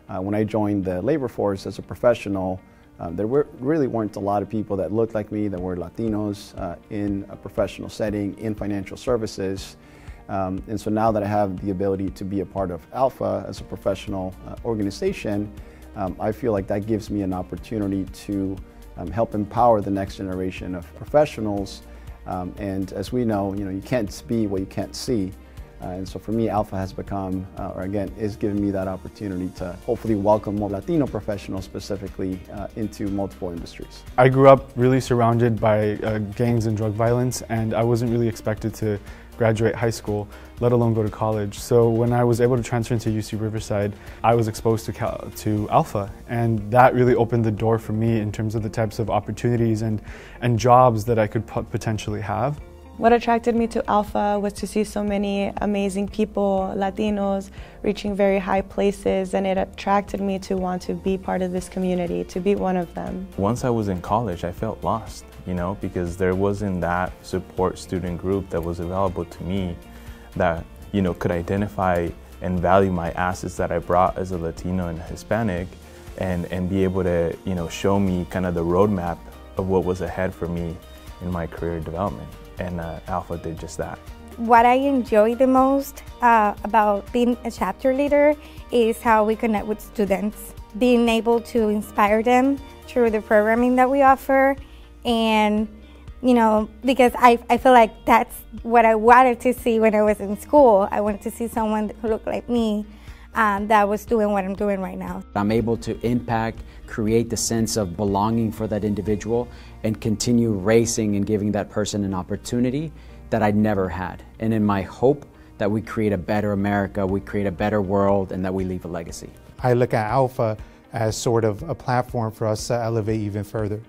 When I joined the labor force as a professional, there really weren't a lot of people that looked like me, that were Latinos in a professional setting, in financial services. And so now that I have the ability to be a part of ALPFA as a professional organization, I feel like that gives me an opportunity to help empower the next generation of professionals. And as we know, you can't be what you can't see. And so for me, ALPFA has become, or again, is giving me that opportunity to hopefully welcome more Latino professionals specifically into multiple industries. I grew up really surrounded by gangs and drug violence, and I wasn't really expected to graduate high school, let alone go to college. So when I was able to transfer into UC Riverside, I was exposed to ALPFA, and that really opened the door for me in terms of the types of opportunities and jobs that I could potentially have. What attracted me to ALPFA was to see so many amazing people, Latinos, reaching very high places, and it attracted me to want to be part of this community, to be one of them. Once I was in college, I felt lost, because there wasn't that support student group that was available to me that, could identify and value my assets that I brought as a Latino and a Hispanic and be able to, show me kind of the roadmap of what was ahead for me in my career development. And ALPFA did just that. What I enjoy the most about being a chapter leader is how we connect with students, being able to inspire them through the programming that we offer. And, because I feel like that's what I wanted to see when I was in school. I wanted to see someone who looked like me that was doing what I'm doing right now. I'm able to impact, create the sense of belonging for that individual, and continue racing and giving that person an opportunity that I never had. And in my hope that we create a better America, we create a better world, and that we leave a legacy. I look at ALPFA as sort of a platform for us to elevate even further.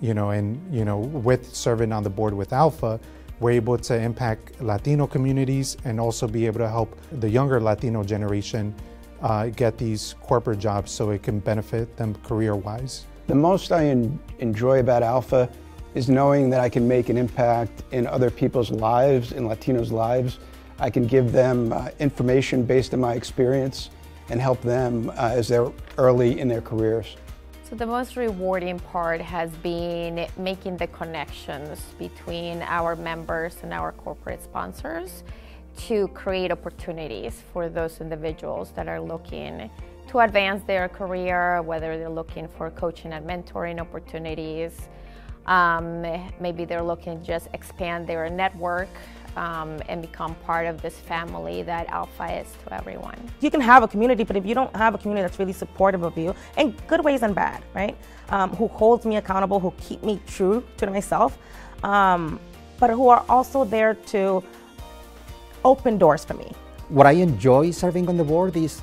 With serving on the board with ALPFA, we're able to impact Latino communities and also be able to help the younger Latino generation get these corporate jobs so it can benefit them career-wise. The most I enjoy about ALPFA is knowing that I can make an impact in other people's lives, in Latinos' lives. I can give them information based on my experience and help them as they're early in their careers. So the most rewarding part has been making the connections between our members and our corporate sponsors to create opportunities for those individuals that are looking to advance their career, whether they're looking for coaching and mentoring opportunities, maybe they're looking to just expand their network and become part of this family that ALPFA is to everyone. You can have a community, but if you don't have a community that's really supportive of you, in good ways and bad, right? Who holds me accountable, who keep me true to myself, but who are also there to open doors for me. What I enjoy serving on the board is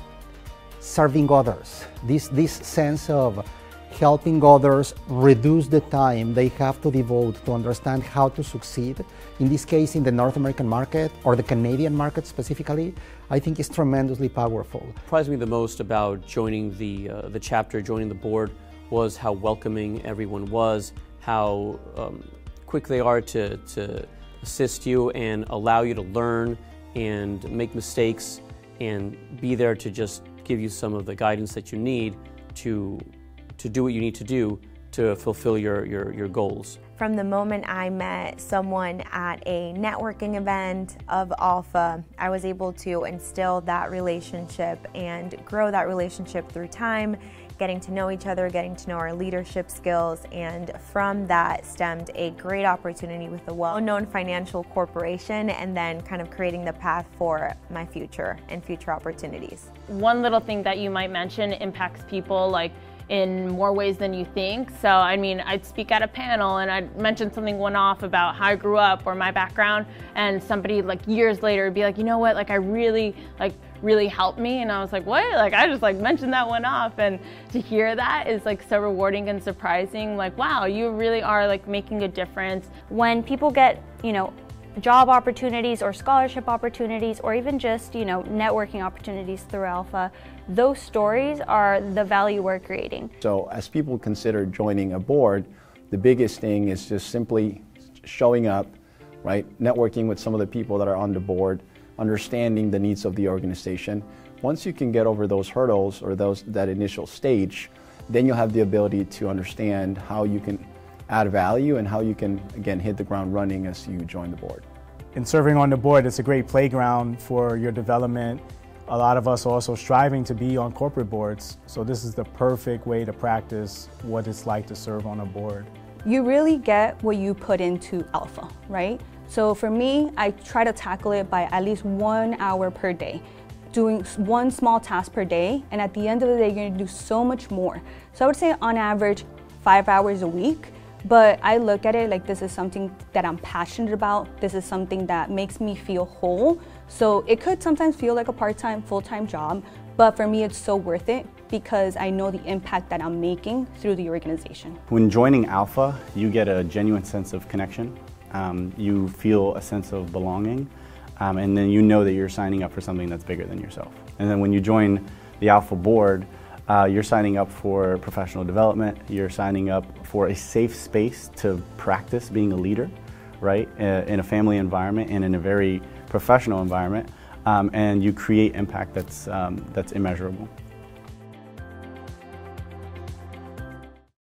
serving others. This sense of helping others reduce the time they have to devote to understand how to succeed. In this case, in the North American market or the Canadian market specifically, I think is tremendously powerful. What surprised me the most about joining the chapter, joining the board, was how welcoming everyone was, how quick they are to assist you and allow you to learn and make mistakes and be there to just give you some of the guidance that you need to do what you need to do to fulfill your goals. From the moment I met someone at a networking event of ALPFA, I was able to instill that relationship and grow that relationship through time, getting to know each other, getting to know our leadership skills, and from that stemmed a great opportunity with a well-known financial corporation, and then kind of creating the path for my future and future opportunities. One little thing that you might mention impacts people in more ways than you think. So I mean, I'd speak at a panel and I'd mention something one-off about how I grew up or my background, and somebody years later would be like, you know what, I really helped me, and I was like, what? I just mentioned that one off, and to hear that is so rewarding and surprising. Wow, you really are making a difference. When people get, job opportunities or scholarship opportunities or even just, networking opportunities through ALPFA, those stories are the value we're creating. So as people consider joining a board, the biggest thing is just simply showing up, right? Networking with some of the people that are on the board, understanding the needs of the organization, Once you can get over those hurdles or that initial stage, then you'll have the ability to understand how you can add value and how you can, again, hit the ground running as you join the board. In serving on the board, it's a great playground for your development. A lot of us are also striving to be on corporate boards, so this is the perfect way to practice what it's like to serve on a board. You really get what you put into ALPFA, right? So for me, I try to tackle it by at least 1 hour per day, doing one small task per day, and at the end of the day, you're gonna do so much more. So I would say on average, 5 hours a week, but I look at it like this is something that I'm passionate about. This is something that makes me feel whole. So it could sometimes feel like a part-time, full-time job, but for me, it's so worth it because I know the impact that I'm making through the organization. When joining ALPFA, you get a genuine sense of connection. You feel a sense of belonging, and then you know that you're signing up for something that's bigger than yourself. And then when you join the ALPFA board, you're signing up for professional development, you're signing up for a safe space to practice being a leader, right, in a family environment and in a very professional environment, and you create impact that's immeasurable.